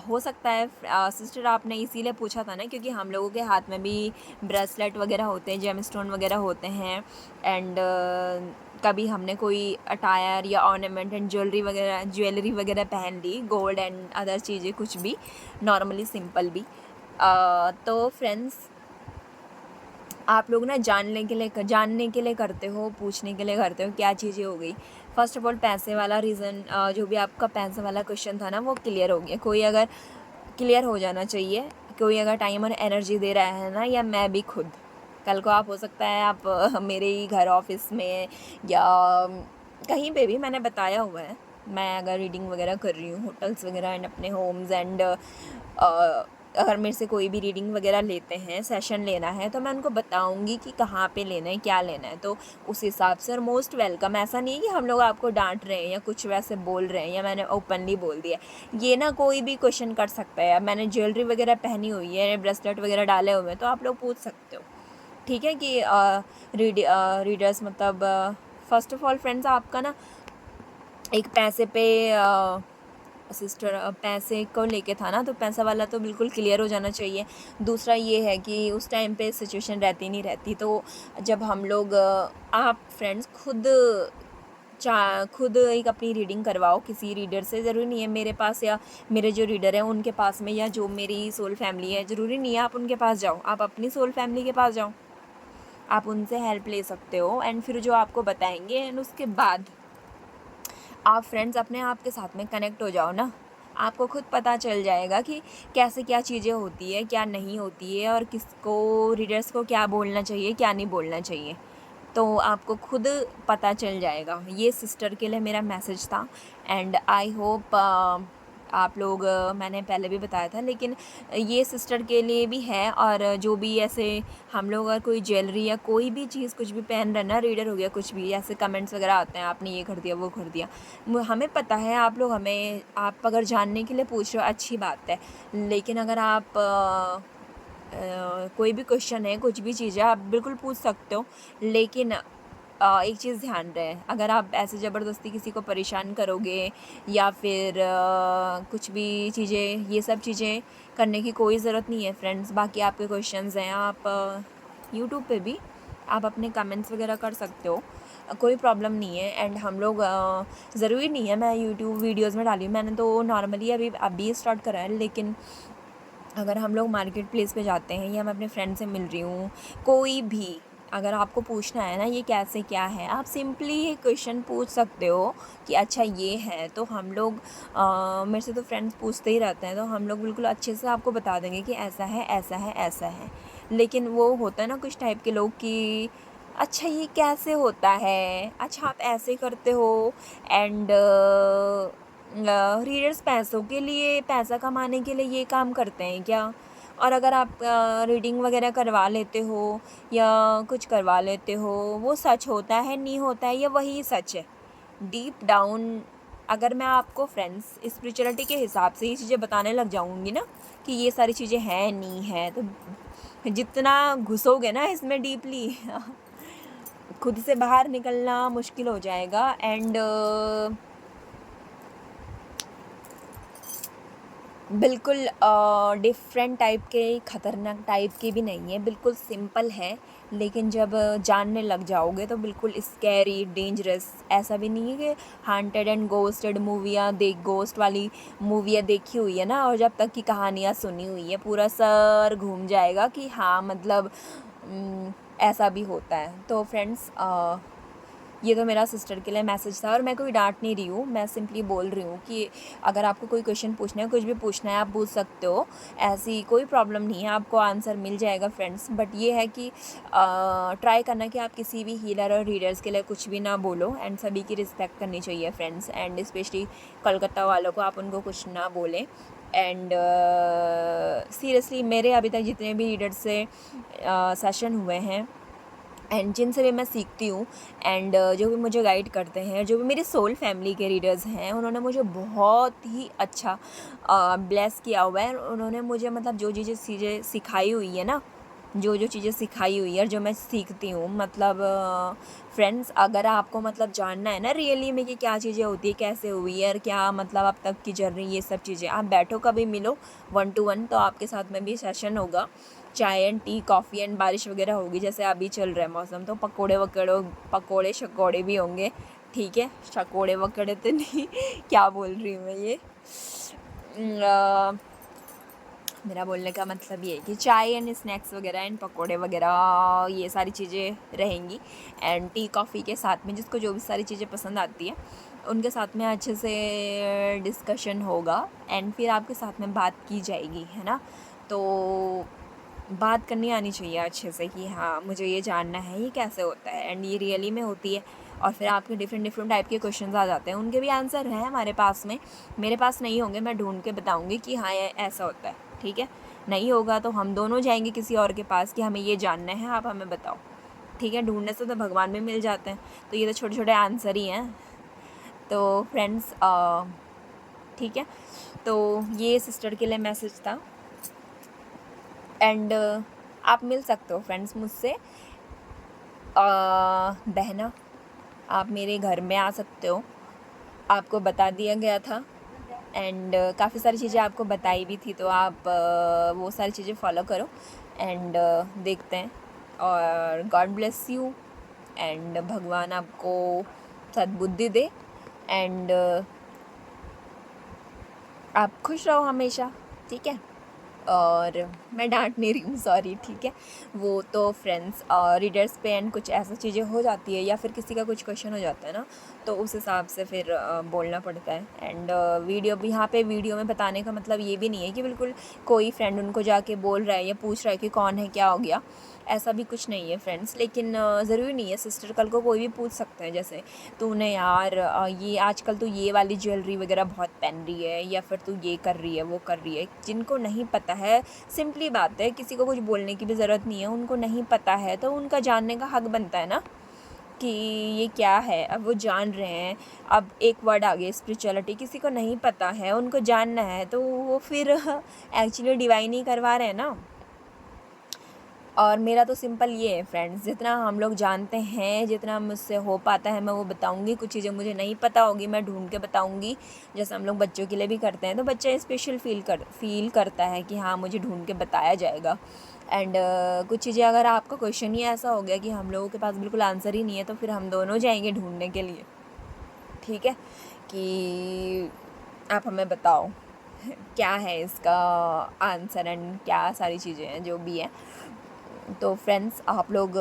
Speaker 1: हो सकता है सिस्टर आपने इसीलिए पूछा था ना, क्योंकि हम लोगों के हाथ में भी ब्रेसलेट वगैरह होते हैं, जेम स्टोन वगैरह होते हैं। एंड कभी हमने कोई अटायर या ऑर्नामेंट एंड ज्वेलरी वगैरह पहन ली, गोल्ड एंड अदर चीज़ें, कुछ भी नॉर्मली सिंपल भी। तो फ्रेंड्स आप लोग ना जानने के लिए करते हो, पूछने के लिए करते हो, क्या चीज़ें हो गई। फर्स्ट ऑफ ऑल पैसे वाला रीज़न, जो भी आपका पैसे वाला क्वेश्चन था ना, वो क्लियर हो गया। कोई अगर क्लियर हो जाना चाहिए, कोई अगर टाइम और एनर्जी दे रहा है ना, या मैं भी खुद, कल को आप हो सकता है आप मेरे ही घर ऑफिस में या कहीं पे भी, मैंने बताया हुआ है, मैं अगर रीडिंग वगैरह कर रही हूँ होटल्स वगैरह एंड अपने होम्स एंड अगर मेरे से कोई भी रीडिंग वगैरह लेते हैं, सेशन लेना है, तो मैं उनको बताऊंगी कि कहाँ पे लेना है, क्या लेना है, तो उस हिसाब से। और मोस्ट वेलकम, ऐसा नहीं है कि हम लोग आपको डांट रहे हैं या कुछ वैसे बोल रहे हैं या मैंने ओपनली बोल दिया। ये ना कोई भी क्वेश्चन कर सकता है। अब मैंने ज्वेलरी वगैरह पहनी हुई है, ब्रेसलेट वगैरह डाले हुए हैं, तो आप लोग पूछ सकते हो, ठीक है। कि रीडर्स मतलब फ़र्स्ट ऑफ ऑल फ्रेंड्स, आपका ना एक पैसे पे सिस्टर पैसे को लेके था ना, तो पैसा वाला तो बिल्कुल क्लियर हो जाना चाहिए। दूसरा ये है कि उस टाइम पे सिचुएशन रहती नहीं रहती, तो जब हम लोग आप फ्रेंड्स खुद एक अपनी रीडिंग करवाओ किसी रीडर से। ज़रूरी नहीं है मेरे पास या मेरे जो रीडर हैं उनके पास में, या जो मेरी सोल फैमिली है, ज़रूरी नहीं है आप उनके पास जाओ, आप अपनी सोल फैमिली के पास जाओ, आप उनसे हेल्प ले सकते हो। एंड फिर जो आपको बताएंगे, एंड उसके बाद आप फ्रेंड्स अपने आप के साथ में कनेक्ट हो जाओ ना, आपको खुद पता चल जाएगा कि कैसे क्या चीज़ें होती है, क्या नहीं होती है, और किसको रीडर्स को क्या बोलना चाहिए, क्या नहीं बोलना चाहिए, तो आपको खुद पता चल जाएगा। ये सिस्टर के लिए मेरा मैसेज था। एंड आई होप आप लोग मैंने पहले भी बताया था, लेकिन ये सिस्टर के लिए भी है। और जो भी ऐसे हम लोग अगर कोई ज्वेलरी या कोई भी चीज़ कुछ भी पहन रहे ना, रीडर हो गया, कुछ भी ऐसे कमेंट्स वगैरह आते हैं, आपने ये कर दिया, वो कर दिया, हमें पता है आप लोग हमें, आप अगर जानने के लिए पूछ रहे हो अच्छी बात है, लेकिन अगर आप कोई भी क्वेश्चन है, कुछ भी चीज़ है, आप बिल्कुल पूछ सकते हो। लेकिन एक चीज़ ध्यान रहे, अगर आप ऐसे ज़बरदस्ती किसी को परेशान करोगे या फिर कुछ भी चीज़ें, ये सब चीज़ें करने की कोई ज़रूरत नहीं है फ्रेंड्स। बाकी आपके क्वेश्चंस हैं, आप यूट्यूब पे भी आप अपने कमेंट्स वगैरह कर सकते हो, कोई प्रॉब्लम नहीं है। एंड हम लोग ज़रूरी नहीं है मैं यूट्यूब वीडियोज़ में डाली हूँ, मैंने तो नॉर्मली अभी स्टार्ट करा है। लेकिन अगर हम लोग मार्केट प्लेस पे जाते हैं या मैं अपने फ्रेंड से मिल रही हूँ, कोई भी अगर आपको पूछना है ना ये कैसे क्या है, आप सिंपली ये क्वेश्चन पूछ सकते हो कि अच्छा ये है। तो हम लोग मेरे से तो फ्रेंड्स पूछते ही रहते हैं, तो हम लोग बिल्कुल अच्छे से आपको बता देंगे कि ऐसा है, ऐसा है, ऐसा है। लेकिन वो होता है ना कुछ टाइप के लोग कि अच्छा ये कैसे होता है, अच्छा आप ऐसे करते हो। एंड रीडर्स पैसों के लिए, पैसा कमाने के लिए ये काम करते हैं क्या? और अगर आप रीडिंग वगैरह करवा लेते हो या कुछ करवा लेते हो, वो सच होता है, नहीं होता है, या वही सच है डीप डाउन? अगर मैं आपको फ्रेंड्स स्पिरिचुअलिटी के हिसाब से ये चीज़ें बताने लग जाऊंगी ना कि ये सारी चीज़ें हैं नहीं है, तो जितना घुसोगे ना इसमें डीपली खुद से बाहर निकलना मुश्किल हो जाएगा। एंड बिल्कुल डिफरेंट टाइप के, ख़तरनाक टाइप के भी नहीं है, बिल्कुल सिंपल है। लेकिन जब जानने लग जाओगे तो बिल्कुल स्कैरी, डेंजरस, ऐसा भी नहीं है कि हांटेड एंड गोस्टेड मूवियाँ गोस्ट वाली मूवियाँ देखी हुई है ना और जब तक की कहानियाँ सुनी हुई है पूरा सर घूम जाएगा कि हाँ मतलब ऐसा भी होता है। तो फ्रेंड्स ये तो मेरा सिस्टर के लिए मैसेज था और मैं कोई डांट नहीं रही हूँ, मैं सिंपली बोल रही हूँ कि अगर आपको कोई क्वेश्चन पूछना है, कुछ भी पूछना है, आप पूछ सकते हो, ऐसी कोई प्रॉब्लम नहीं है, आपको आंसर मिल जाएगा फ्रेंड्स। बट ये है कि ट्राई करना कि आप किसी भी हीलर और रीडर्स के लिए कुछ भी ना बोलो एंड सभी की रिस्पेक्ट करनी चाहिए फ्रेंड्स। एंड स्पेशली कोलकाता वालों को आप उनको कुछ ना बोलें। एंड सीरियसली मेरे अभी तक जितने भी रीडर्स से सेशन हुए हैं एंड जिनसे भी मैं सीखती हूँ एंड जो भी मुझे गाइड करते हैं, जो भी मेरी सोल फैमिली के रीडर्स हैं, उन्होंने मुझे बहुत ही अच्छा ब्लेस किया हुआ है। उन्होंने मुझे मतलब जो चीज़ें सिखाई हुई है ना, जो चीज़ें सिखाई हुई है और जो मैं सीखती हूँ मतलब फ्रेंड्स अगर आपको मतलब जानना है ना रियली में कि क्या चीज़ें होती है, कैसे हुई है और क्या मतलब अब तक की जर्नी, ये सब चीज़ें आप बैठो कभी मिलो 1 to 1 तो आपके साथ में भी सेशन होगा, चाय एंड टी, कॉफ़ी एंड बारिश वगैरह होगी जैसे अभी चल रहा है मौसम, तो पकोड़े शकोड़े भी होंगे। ठीक है, शकोड़े वकोड़े तो नहीं क्या बोल रही हूँ मैं ये मेरा बोलने का मतलब ये है कि चाय एंड स्नैक्स वगैरह एंड पकोड़े वगैरह ये सारी चीज़ें रहेंगी एंड टी कॉफ़ी के साथ में जिसको जो भी सारी चीज़ें पसंद आती है उनके साथ में अच्छे से डिस्कशन होगा एंड फिर आपके साथ में बात की जाएगी, है ना। तो बात करनी आनी चाहिए अच्छे से कि हाँ मुझे ये जानना है ये कैसे होता है एंड ये रियली में होती है। और फिर आपके डिफरेंट टाइप के क्वेश्चंस आ जाते हैं, उनके भी आंसर हैं हमारे पास में, मेरे पास नहीं होंगे, मैं ढूंढ के बताऊंगी कि हाँ ये ऐसा होता है। ठीक है, नहीं होगा तो हम दोनों जाएंगे किसी और के पास कि हमें ये जानना है, आप हमें बताओ। ठीक है, ढूंढने से तो भगवान भी मिल जाते हैं, तो ये तो छोटे छोटे आंसर ही हैं। तो फ्रेंड्स ठीक है, तो ये सिस्टर के लिए मैसेज था एंड आप मिल सकते हो फ्रेंड्स मुझसे। बहना आप मेरे घर में आ सकते हो, आपको बता दिया गया था एंड काफ़ी सारी चीज़ें आपको बताई भी थी, तो आप वो सारी चीज़ें फॉलो करो एंड देखते हैं। और गॉड ब्लेस यू एंड भगवान आपको सद्बुद्धि दे एंड आप खुश रहो हमेशा। ठीक है, और मैं डांट नहीं रही हूँ, सॉरी। ठीक है, वो तो फ्रेंड्स रीडर्स पे एंड कुछ ऐसा चीज़ें हो जाती है या फिर किसी का कुछ क्वेश्चन हो जाता है ना, तो उस हिसाब से फिर बोलना पड़ता है। एंड वीडियो भी यहाँ पे वीडियो में बताने का मतलब ये भी नहीं है कि बिल्कुल कोई फ्रेंड उनको जाके बोल रहा है या पूछ रहा है कि कौन है क्या हो गया, ऐसा भी कुछ नहीं है फ्रेंड्स। लेकिन ज़रूरी नहीं है सिस्टर, कल को कोई भी पूछ सकते हैं जैसे तूने यार ये आजकल तो ये वाली ज्वेलरी वगैरह बहुत पहन रही है या फिर तू ये कर रही है वो कर रही है, जिनको नहीं पता है, सिंपली बात है, किसी को कुछ बोलने की भी ज़रूरत नहीं है, उनको नहीं पता है तो उनका जानने का हक बनता है ना कि ये क्या है। अब वो जान रहे हैं, अब एक वर्ड आ गया स्पिरिचुअलिटी, किसी को नहीं पता है, उनको जानना है, तो वो फिर एक्चुअली डिवाइन ही करवा रहे हैं ना। और मेरा तो सिंपल ये है फ्रेंड्स, जितना हम लोग जानते हैं, जितना मुझसे हो पाता है मैं वो बताऊंगी। कुछ चीज़ें मुझे नहीं पता होगी मैं ढूंढ के बताऊंगी, जैसे हम लोग बच्चों के लिए भी करते हैं, तो बच्चा स्पेशल फील करता है कि हाँ मुझे ढूंढ के बताया जाएगा। एंड कुछ चीज़ें अगर आपका क्वेश्चन ही ऐसा हो गया कि हम लोगों के पास बिल्कुल आंसर ही नहीं है, तो फिर हम दोनों जाएंगे ढूंढने के लिए। ठीक है, कि आप हमें बताओ क्या है इसका आंसर एंड क्या सारी चीज़ें हैं जो भी है। तो फ्रेंड्स आप लोग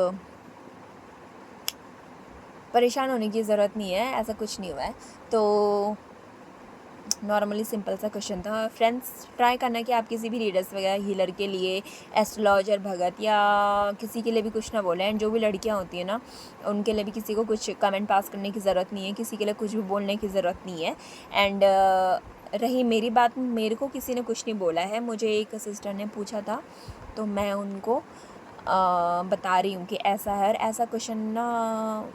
Speaker 1: परेशान होने की ज़रूरत नहीं है, ऐसा कुछ नहीं हुआ है। तो नॉर्मली सिंपल सा क्वेश्चन था फ्रेंड्स। ट्राई करना कि आप किसी भी रीडर्स वगैरह हीलर के लिए, एस्ट्रोलॉजर भगत या किसी के लिए भी कुछ ना बोलें। एंड जो भी लड़कियां होती हैं ना उनके लिए भी किसी को कुछ कमेंट पास करने की ज़रूरत नहीं है, किसी के लिए कुछ भी बोलने की ज़रूरत नहीं है। एंड रही मेरी बात, मेरे को किसी ने कुछ नहीं बोला है, मुझे एक सिस्टर ने पूछा था तो मैं उनको बता रही हूँ कि ऐसा है। ऐसा क्वेश्चन ना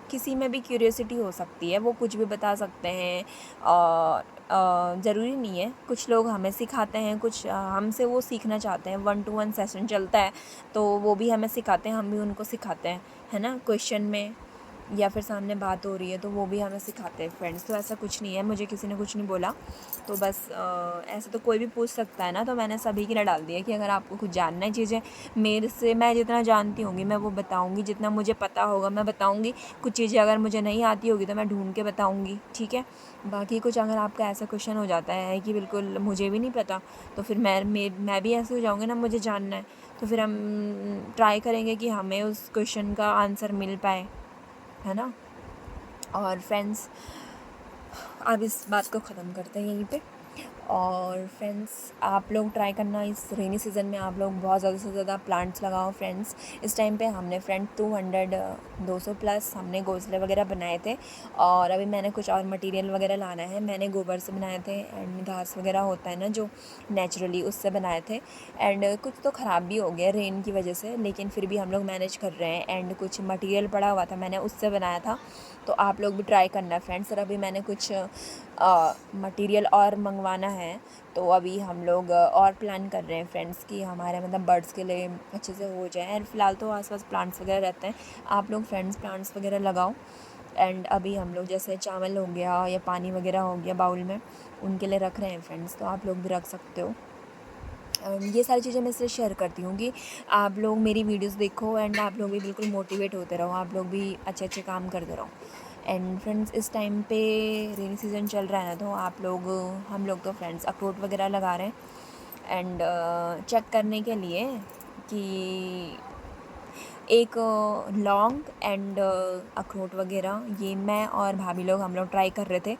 Speaker 1: किसी में भी क्यूरियोसिटी हो सकती है, वो कुछ भी बता सकते हैं और ज़रूरी नहीं है। कुछ लोग हमें सिखाते हैं, कुछ हमसे वो सीखना चाहते हैं। 1 to 1 सेशन चलता है तो वो भी हमें सिखाते हैं, हम भी उनको सिखाते हैं, है ना, क्वेश्चन में। या फिर सामने बात हो रही है तो वो भी हमें सिखाते हैं फ्रेंड्स। तो ऐसा कुछ नहीं है, मुझे किसी ने कुछ नहीं बोला, तो बस ऐसे तो कोई भी पूछ सकता है ना, तो मैंने सभी के लिए डाल दिया कि अगर आपको कुछ जानना है चीज़ें मेरे से, मैं जितना जानती होंगी मैं वो बताऊँगी, जितना मुझे पता होगा मैं बताऊँगी। कुछ चीज़ें अगर मुझे नहीं आती होगी तो मैं ढूँढ के बताऊँगी, ठीक है। बाकी कुछ अगर आपका ऐसा क्वेश्चन हो जाता है कि बिल्कुल मुझे भी नहीं पता, तो फिर मैं भी ऐसे हो जाऊँगी ना, मुझे जानना है, तो फिर हम ट्राई करेंगे कि हमें उस क्वेश्चन का आंसर मिल पाए, है ना। और फ्रेंड्स अब इस बात को ख़त्म करते हैं यहीं पे। और फ्रेंड्स आप लोग ट्राई करना, इस रेनी सीज़न में आप लोग बहुत ज़्यादा से ज़्यादा प्लांट्स लगाओ फ्रेंड्स। इस टाइम पे हमने फ्रेंड 200 प्लस हमने घोंसले वगैरह बनाए थे, और अभी मैंने कुछ और मटेरियल वगैरह लाना है। मैंने गोबर से बनाए थे एंड घास वगैरह होता है ना जो नेचुरली, उससे बनाए थे। एंड कुछ तो ख़राब भी हो गया रेन की वजह से, लेकिन फिर भी हम लोग मैनेज कर रहे हैं। एंड कुछ मटेरियल पड़ा हुआ था, मैंने उससे बनाया था, तो आप लोग भी ट्राई करना फ्रेंड्स। और अभी मैंने कुछ मटेरियल और मंगवाना है, तो अभी हम लोग और प्लान कर रहे हैं फ्रेंड्स कि हमारे मतलब बर्ड्स के लिए अच्छे से हो जाए। एंड फ़िलहाल तो आसपास प्लांट्स वगैरह रहते हैं, आप लोग फ्रेंड्स प्लांट्स वगैरह लगाओ। एंड अभी हम लोग जैसे चावल हो गया या पानी वगैरह हो गया बाउल में, उनके लिए रख रहे हैं फ्रेंड्स, तो आप लोग भी रख सकते हो। ये सारी चीज़ें मैं इसलिए शेयर करती हूँ कि आप लोग मेरी वीडियोस देखो एंड आप लोग भी बिल्कुल मोटिवेट होते रहो, आप लोग भी अच्छे अच्छे काम करते रहो। एंड फ्रेंड्स इस टाइम पे रेनी सीज़न चल रहा है ना, तो आप लोग, हम लोग तो फ्रेंड्स अखरोट वगैरह लगा रहे हैं। एंड चेक करने के लिए कि एक लौंग एंड अखरोट वगैरह, ये मैं और भाभी लोग हम लोग ट्राई कर रहे थे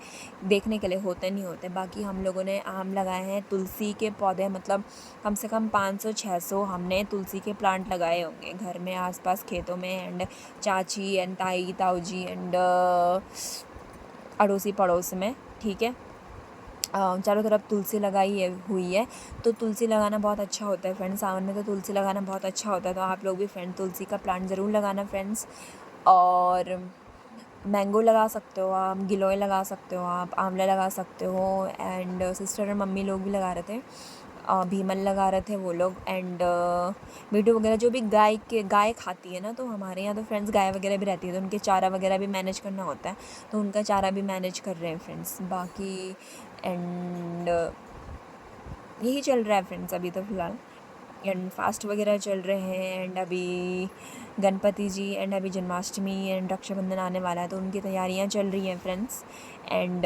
Speaker 1: देखने के लिए होते नहीं होते। बाकी हम लोगों ने आम लगाए हैं, तुलसी के पौधे मतलब कम से कम 500-600 हमने तुलसी के प्लांट लगाए होंगे घर में आसपास खेतों में। एंड चाची एंड ताई ताऊ जी एंड अड़ोसी पड़ोस में, ठीक है। चारों तरफ तुलसी हुई है, तो तुलसी लगाना बहुत अच्छा होता है फ्रेंड्स। सावन में तो तुलसी लगाना बहुत अच्छा होता है, तो आप लोग भी फ्रेंड तुलसी का प्लांट ज़रूर लगाना फ्रेंड्स। और मैंगो लगा सकते हो आप, गिलोय लगा सकते हो आप, आंवला लगा सकते हो। एंड सिस्टर और मम्मी लोग भी लगा रहे थे, भीमल लगा रहे थे वो लोग। एंड मीठू वगैरह जो भी गाय खाती है ना, तो हमारे यहाँ तो फ्रेंड्स गाय वगैरह भी रहती है, तो उनके चारा वगैरह भी मैनेज करना होता है, तो उनका चारा भी मैनेज कर रहे हैं फ्रेंड्स। बाकी एंड यही चल रहा है फ्रेंड्स अभी तो फ़िलहाल। एंड फास्ट वगैरह चल रहे हैं। एंड अभी गणपति जी एंड अभी जन्माष्टमी एंड रक्षाबंधन आने वाला है, तो उनकी तैयारियां चल रही हैं फ्रेंड्स। एंड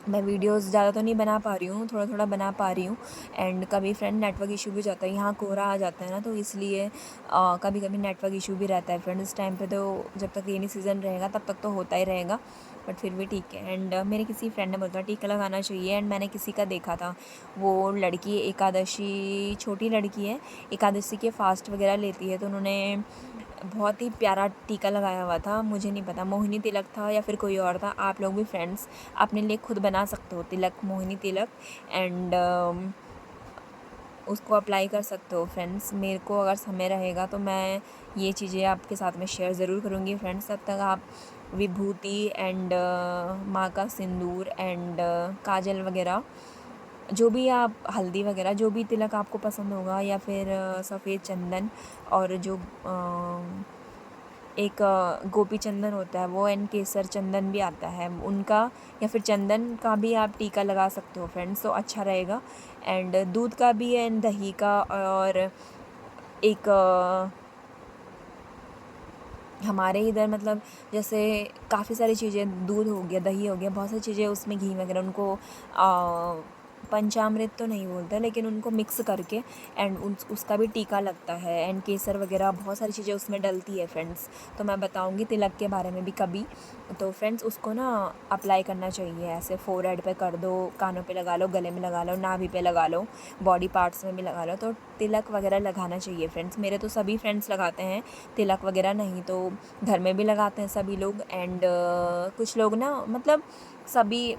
Speaker 1: मैं वीडियोस ज़्यादा तो नहीं बना पा रही हूँ, थोड़ा थोड़ा बना पा रही हूँ। एंड कभी फ्रेंड नेटवर्क इशू भी जाता है, यहाँ कोहरा आ जाता है ना, तो इसलिए कभी कभी नेटवर्क इशू भी रहता है फ्रेंड। इस टाइम पे तो जब तक रेनी सीज़न रहेगा तब तक तो होता ही रहेगा, बट फिर भी ठीक है। एंड मेरे किसी फ्रेंड ने बोला टीका लगाना चाहिए, एंड मैंने किसी का देखा था, वो लड़की एकादशी, छोटी लड़की है, एकादशी के फास्ट वगैरह लेती है, तो उन्होंने बहुत ही प्यारा टीका लगाया हुआ था। मुझे नहीं पता मोहिनी तिलक था या फिर कोई और था, आप लोग भी फ्रेंड्स अपने लिए खुद बना सकते हो तिलक, मोहिनी तिलक। एंड उसको अप्लाई कर सकते हो फ्रेंड्स। मेरे को अगर समय रहेगा तो मैं ये चीज़ें आपके साथ में शेयर ज़रूर करूँगी फ्रेंड्स। तब तक आप विभूति एंड माँ का सिंदूर एंड काजल वगैरह, जो भी आप हल्दी वगैरह, जो भी तिलक आपको पसंद होगा, या फिर सफ़ेद चंदन, और जो एक गोपी चंदन होता है वो, एंड केसर चंदन भी आता है उनका, या फिर चंदन का भी आप टीका लगा सकते हो फ्रेंड्स, तो अच्छा रहेगा। एंड दूध का भी है एंड दही का, और एक हमारे इधर मतलब जैसे काफ़ी सारी चीज़ें, दूध हो गया, दही हो गया, बहुत सारी चीज़ें उसमें घी वगैरह, उनको पंचामृत तो नहीं बोलते, लेकिन उनको मिक्स करके एंड उसका भी टीका लगता है। एंड केसर वगैरह बहुत सारी चीज़ें उसमें डलती है फ्रेंड्स, तो मैं बताऊंगी तिलक के बारे में भी कभी। तो फ्रेंड्स उसको ना अप्लाई करना चाहिए, ऐसे फोरहेड पे कर दो, कानों पे लगा लो, गले में लगा लो, नाभि पे लगा लो, बॉडी पार्ट्स में भी लगा लो, तो तिलक वगैरह लगाना चाहिए फ्रेंड्स। मेरे तो सभी फ्रेंड्स लगाते हैं तिलक वगैरह, नहीं तो घर में भी लगाते हैं सभी लोग। एंड कुछ लोग ना मतलब सभी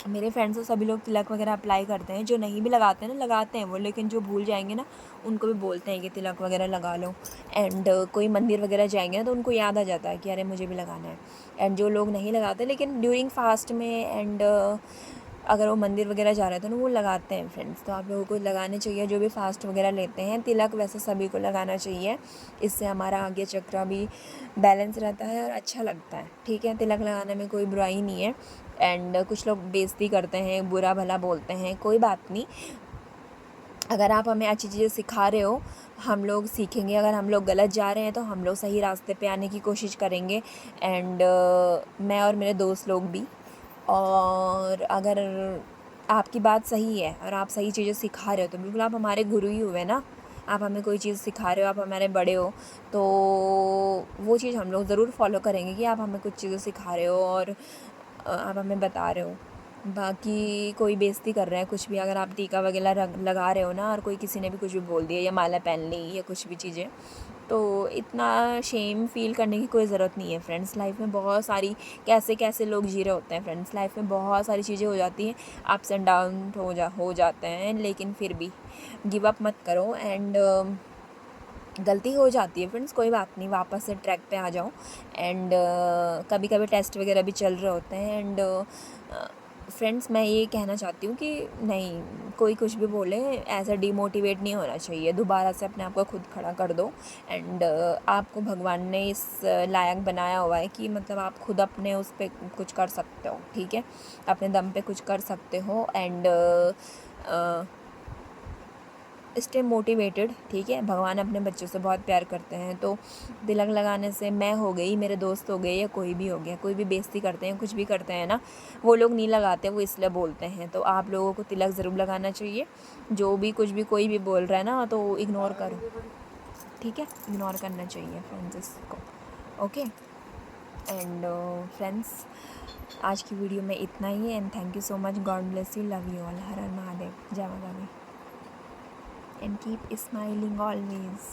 Speaker 1: मेरे फ्रेंड्स तो सभी लोग तिलक वगैरह अप्लाई करते हैं, जो नहीं भी लगाते हैं ना लगाते हैं वो, लेकिन जो भूल जाएंगे ना उनको भी बोलते हैं कि तिलक वगैरह लगा लो। एंड कोई मंदिर वगैरह जाएंगे ना तो उनको याद आ जाता है कि अरे मुझे भी लगाना है। एंड जो लोग नहीं लगाते लेकिन ड्यूरिंग फास्ट में एंड अगर वो मंदिर वगैरह जा रहे हैं तो वो लगाते हैं फ्रेंड्स। तो आप लोगों को लगाने चाहिए जो भी फास्ट वगैरह लेते हैं। तिलक वैसे सभी को लगाना चाहिए, इससे हमारा आगे चक्र भी बैलेंस रहता है और अच्छा लगता है, ठीक है। तिलक लगाने में कोई बुराई नहीं है। एंड कुछ लोग बेइज्जती करते हैं, बुरा भला बोलते हैं, कोई बात नहीं। अगर आप हमें अच्छी चीज़ें सिखा रहे हो, हम लोग सीखेंगे। अगर हम लोग गलत जा रहे हैं तो हम लोग सही रास्ते पे आने की कोशिश करेंगे। एंड मैं और मेरे दोस्त लोग भी। और अगर आपकी बात सही है और आप सही चीज़ें सिखा रहे हो तो बिल्कुल आप हमारे गुरु ही हुए ना। आप हमें कोई चीज़ सिखा रहे हो, आप हमारे बड़े हो, तो वो चीज़ हम लोग ज़रूर फॉलो करेंगे कि आप हमें कुछ चीज़ें सिखा रहे हो और आप हमें बता रहे हो। बाकी कोई बेइज्जती कर रहा है कुछ भी, अगर आप टीका वगैरह लगा रहे हो ना और कोई किसी ने भी कुछ भी बोल दिया या माला पहन ली या कुछ भी चीज़ें, तो इतना शेम फील करने की कोई ज़रूरत नहीं है फ्रेंड्स। लाइफ में बहुत सारी कैसे कैसे लोग जी रहे होते हैं फ्रेंड्स। लाइफ में बहुत सारी चीज़ें हो जाती हैं, अप्स एंड डाउन हो जाते हैं, लेकिन फिर भी गिव अप मत करो। एंड गलती हो जाती है फ्रेंड्स, कोई बात नहीं, वापस से ट्रैक पे आ जाओ। एंड कभी कभी टेस्ट वगैरह भी चल रहे होते हैं। एंड फ्रेंड्स मैं ये कहना चाहती हूँ कि नहीं, कोई कुछ भी बोले ऐसा डिमोटिवेट नहीं होना चाहिए। दोबारा से अपने आप को खुद खड़ा कर दो। एंड आपको भगवान ने इस लायक बनाया हुआ है कि मतलब आप खुद अपने उस पर कुछ कर सकते हो, ठीक है, अपने दम पे कुछ कर सकते हो। एंड स्टे मोटिवेटेड, ठीक है। भगवान अपने बच्चों से बहुत प्यार करते हैं। तो तिलक लगाने से मैं हो गई, मेरे दोस्त हो गए या कोई भी हो गया, कोई भी बेइज्जती करते हैं, कुछ भी करते हैं ना, वो लोग नहीं लगाते, वो इसलिए बोलते हैं। तो आप लोगों को तिलक ज़रूर लगाना चाहिए। जो भी कुछ भी कोई भी बोल रहा है ना, तो इग्नोर करो, ठीक है, इग्नोर करना चाहिए फ्रेंड्स इसको, ओके। एंड फ्रेंड्स आज की वीडियो में इतना ही है। And thank you so much, God bless you, love you all, हर हर महादेव, जय माता दी। And keep smiling always.